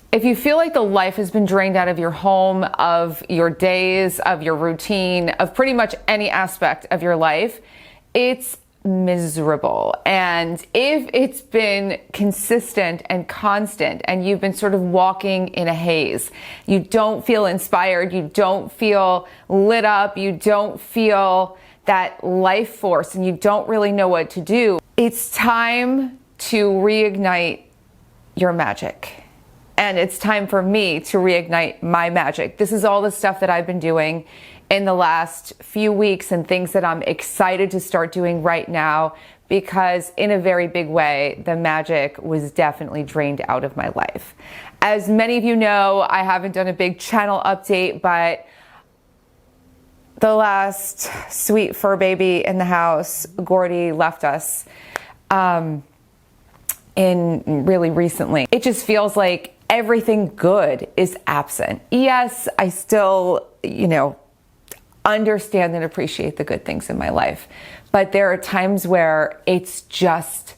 If you feel like the life has been drained out of your home, of your days, of your routine, of pretty much any aspect of your life, it's miserable. And if it's been consistent and constant and you've been sort of walking in a haze, you don't feel inspired, you don't feel lit up, you don't feel that life force, and you don't really know what to do, it's time to reignite your magic. And it's time for me to reignite my magic. This is all the stuff that I've been doing in the last few weeks and things that I'm excited to start doing right now, because in a very big way, the magic was definitely drained out of my life. As many of you know, I haven't done a big channel update, but the last sweet fur baby in the house, Gordy, left us in really recently. It just feels like everything good is absent. Yes, I still, understand and appreciate the good things in my life, but there are times where it's just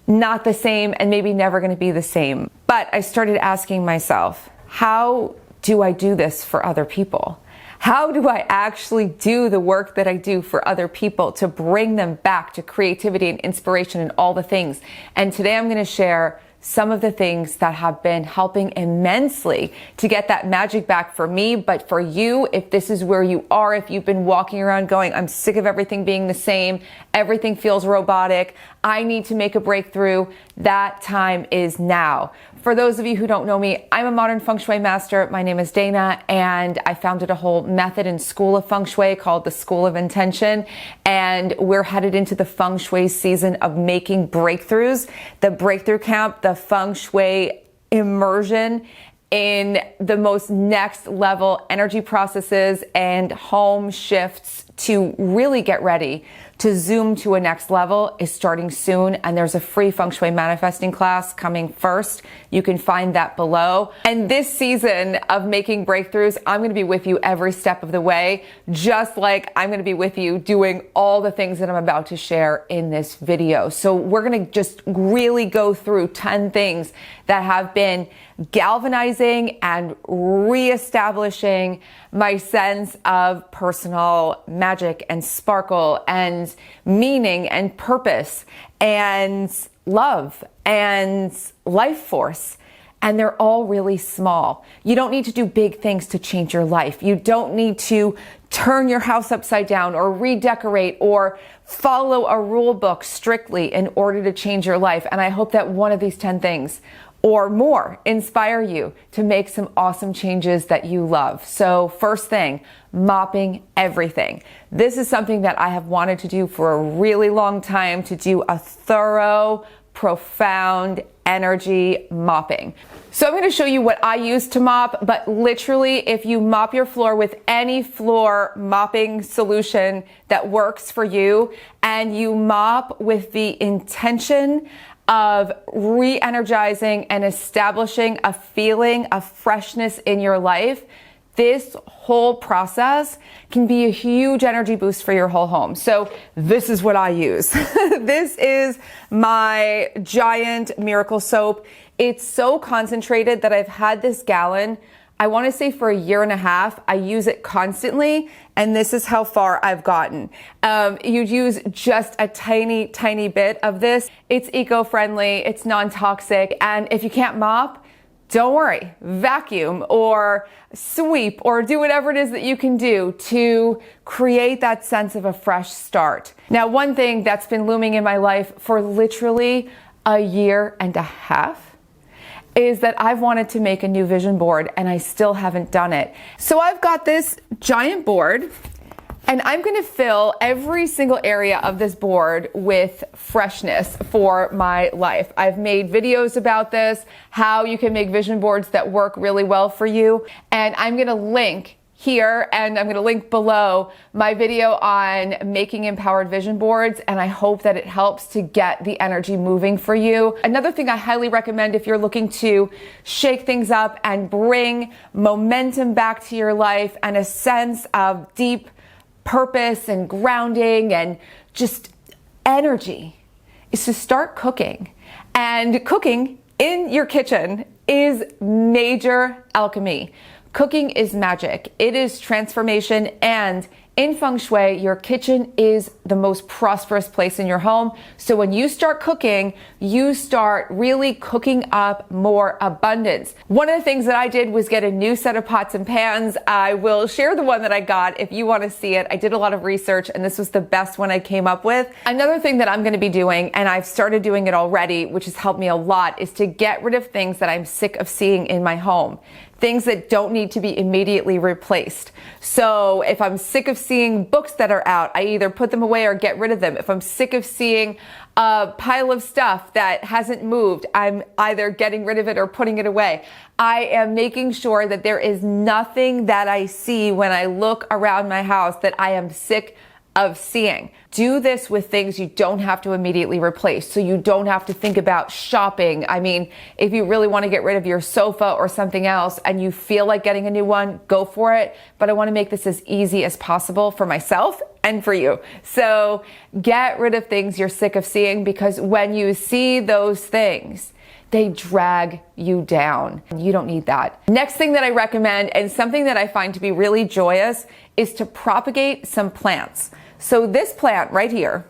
not the same and maybe never going to be the same. But I started asking myself, how do I do this for other people? How do I actually do the work that I do for other people to bring them back to creativity and inspiration and all the things? And today I'm going to share some of the things that have been helping immensely to get that magic back for me, but for you, if this is where you are, if you've been walking around going, I'm sick of everything being the same, everything feels robotic, I need to make a breakthrough, that time is now. For those of you who don't know me, I'm a modern Feng Shui master. My name is Dana, and I founded a whole method and school of Feng Shui called the School of Intention. And we're headed into the Feng Shui season of making breakthroughs, the breakthrough camp, the Feng Shui immersion in the most next level energy processes and home shifts to really get ready to zoom to a next level is starting soon. And there's a free Feng Shui manifesting class coming first. You can find that below. And this season of making breakthroughs, I'm going to be with you every step of the way, just like I'm going to be with you doing all the things that I'm about to share in this video. So we're going to just really go through 10 things that have been galvanizing and reestablishing my sense of personal magic and sparkle and meaning and purpose and love and life force. And they're all really small. You don't need to do big things to change your life. You don't need to turn your house upside down or redecorate or follow a rule book strictly in order to change your life. And I hope that one of these 10 things or more inspire you to make some awesome changes that you love. So first thing, mopping everything. This is something that I have wanted to do for a really long time, to do a thorough, profound energy mopping. So I'm going to show you what I use to mop, but literally if you mop your floor with any floor mopping solution that works for you, and you mop with the intention of re-energizing and establishing a feeling of freshness in your life, this whole process can be a huge energy boost for your whole home. So this is what I use. This is my giant miracle soap. It's so concentrated that I've had this gallon, I want to say for a year and a half. I use it constantly, and this is how far I've gotten. You'd use just a tiny, tiny bit of this. It's eco-friendly, it's non-toxic, and if you can't mop, don't worry, vacuum or sweep or do whatever it is that you can do to create that sense of a fresh start. Now, one thing that's been looming in my life for literally a year and a half is that I've wanted to make a new vision board, and I still haven't done it. So I've got this giant board, and I'm going to fill every single area of this board with freshness for my life. I've made videos about this, how you can make vision boards that work really well for you. And I'm going to link here, and I'm going to link below my video on making empowered vision boards, and I hope that it helps to get the energy moving for you. Another thing I highly recommend if you're looking to shake things up and bring momentum back to your life and a sense of deep purpose and grounding and just energy, is to start cooking. And cooking in your kitchen is major alchemy. Cooking is magic. It is transformation, and in Feng Shui, your kitchen is the most prosperous place in your home. So when you start cooking, you start really cooking up more abundance. One of the things that I did was get a new set of pots and pans. I will share the one that I got if you want to see it. I did a lot of research, and this was the best one I came up with. Another thing that I'm going to be doing, and I've started doing it already, which has helped me a lot, is to get rid of things that I'm sick of seeing in my home. Things that don't need to be immediately replaced. So if I'm sick of seeing books that are out, I either put them away or get rid of them. If I'm sick of seeing a pile of stuff that hasn't moved, I'm either getting rid of it or putting it away. I am making sure that there is nothing that I see when I look around my house that I am sick of seeing. Do this with things you don't have to immediately replace, so you don't have to think about shopping. I mean, if you really want to get rid of your sofa or something else and you feel like getting a new one, go for it. But I want to make this as easy as possible for myself and for you. So get rid of things you're sick of seeing, because when you see those things, they drag you down. You don't need that. Next thing that I recommend, and something that I find to be really joyous, is to propagate some plants. So this plant right here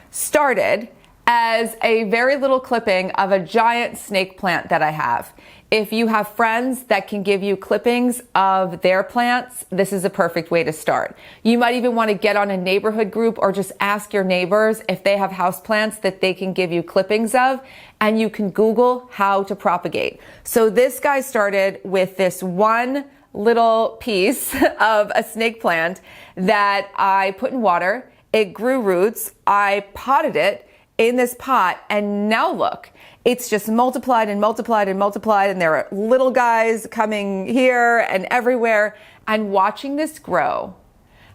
started as a very little clipping of a giant snake plant that I have. If you have friends that can give you clippings of their plants, this is a perfect way to start. You might even want to get on a neighborhood group or just ask your neighbors if they have houseplants that they can give you clippings of, and you can Google how to propagate. So this guy started with this one little piece of a snake plant that I put in water. It grew roots. I potted it in this pot, and now look, it's just multiplied and multiplied and multiplied, and there are little guys coming here and everywhere, and watching this grow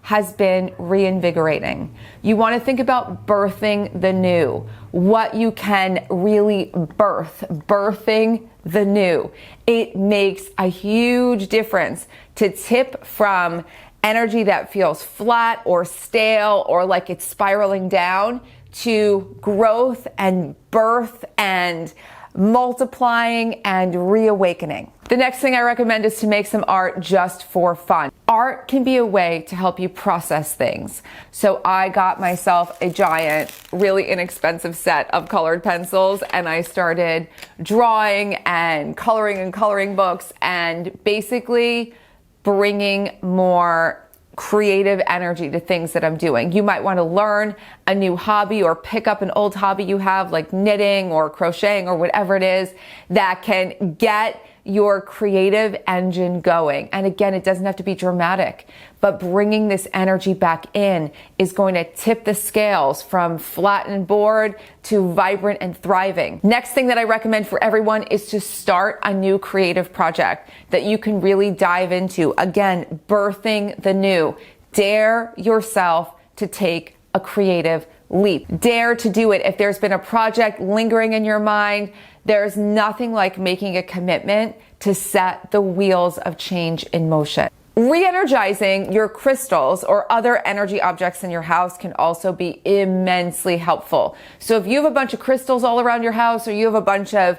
has been reinvigorating. You want to think about birthing the new, what you can really birthing the new. It makes a huge difference to tip from energy that feels flat or stale or like it's spiraling down to growth and birth and multiplying and reawakening. The next thing I recommend is to make some art just for fun. Art can be a way to help you process things. So I got myself a giant, really inexpensive set of colored pencils, and I started drawing and coloring books and basically bringing more creative energy to things that I'm doing. You might want to learn a new hobby or pick up an old hobby you have, like knitting or crocheting or whatever it is that can get your creative engine going. And again, it doesn't have to be dramatic, but bringing this energy back in is going to tip the scales from flat and bored to vibrant and thriving. Next thing that I recommend for everyone is to start a new creative project that you can really dive into. Again, birthing the new. Dare yourself to take a creative leap. Dare to do it. If there's been a project lingering in your mind, there's nothing like making a commitment to set the wheels of change in motion. Re-energizing your crystals or other energy objects in your house can also be immensely helpful. So if you have a bunch of crystals all around your house, or you have a bunch of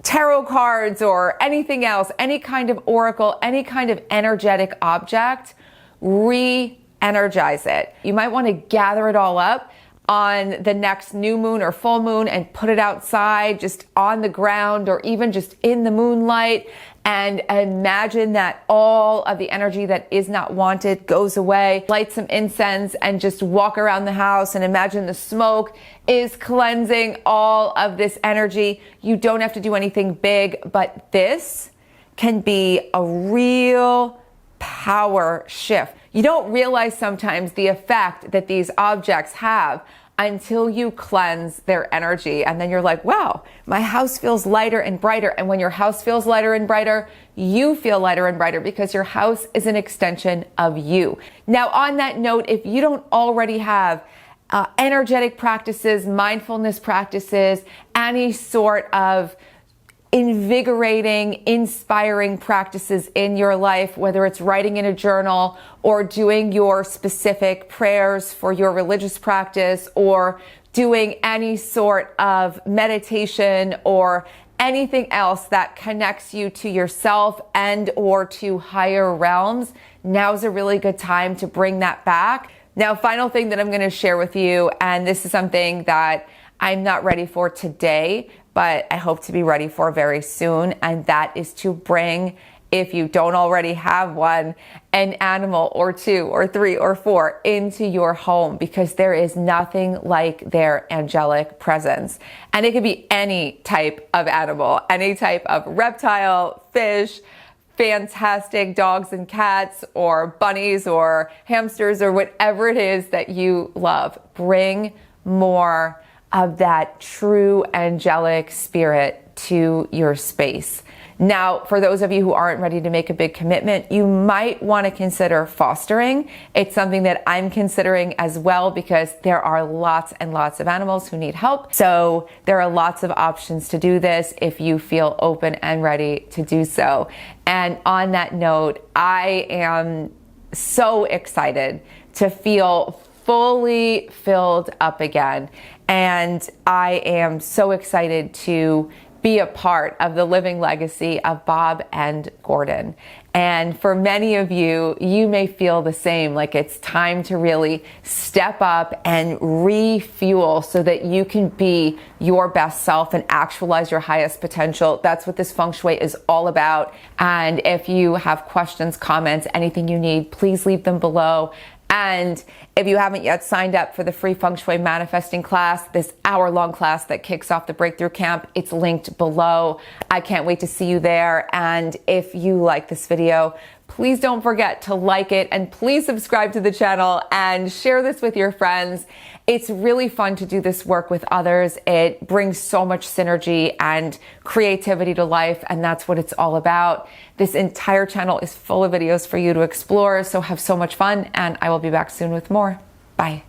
tarot cards or anything else, any kind of oracle, any kind of energetic object, re-energize it. You might want to gather it all up on the next new moon or full moon and put it outside, just on the ground or even just in the moonlight, and imagine that all of the energy that is not wanted goes away. Light some incense and just walk around the house and imagine the smoke is cleansing all of this energy. You don't have to do anything big, but this can be a real power shift. You don't realize sometimes the effect that these objects have until you cleanse their energy. And then you're like, wow, my house feels lighter and brighter. And when your house feels lighter and brighter, you feel lighter and brighter because your house is an extension of you. Now, on that note, if you don't already have energetic practices, mindfulness practices, any sort of invigorating, inspiring practices in your life, whether it's writing in a journal or doing your specific prayers for your religious practice or doing any sort of meditation or anything else that connects you to yourself and or to higher realms, now's a really good time to bring that back. Now, final thing that I'm going to share with you, and this is something that I'm not ready for today, but I hope to be ready for very soon, and that is to bring, if you don't already have one, an animal or two or three or four into your home, because there is nothing like their angelic presence. And it could be any type of animal, any type of reptile, fish, fantastic dogs and cats, or bunnies or hamsters, or whatever it is that you love. Bring more of that true angelic spirit to your space. Now, for those of you who aren't ready to make a big commitment, you might want to consider fostering. It's something that I'm considering as well, because there are lots and lots of animals who need help. So there are lots of options to do this if you feel open and ready to do so. And on that note, I am so excited to feel fully filled up again. And I am so excited to be a part of the living legacy of Bob and Gordon. And for many of you, you may feel the same, like it's time to really step up and refuel so that you can be your best self and actualize your highest potential. That's what this Feng Shui is all about. And if you have questions, comments, anything you need, please leave them below. And if you haven't yet signed up for the free Feng Shui manifesting class, this hour-long class that kicks off the Breakthrough Camp, it's linked below. I can't wait to see you there. And if you like this video, please don't forget to like it, and please subscribe to the channel and share this with your friends. It's really fun to do this work with others. It brings so much synergy and creativity to life, and that's what it's all about. This entire channel is full of videos for you to explore, so have so much fun, and I will be back soon with more. Bye.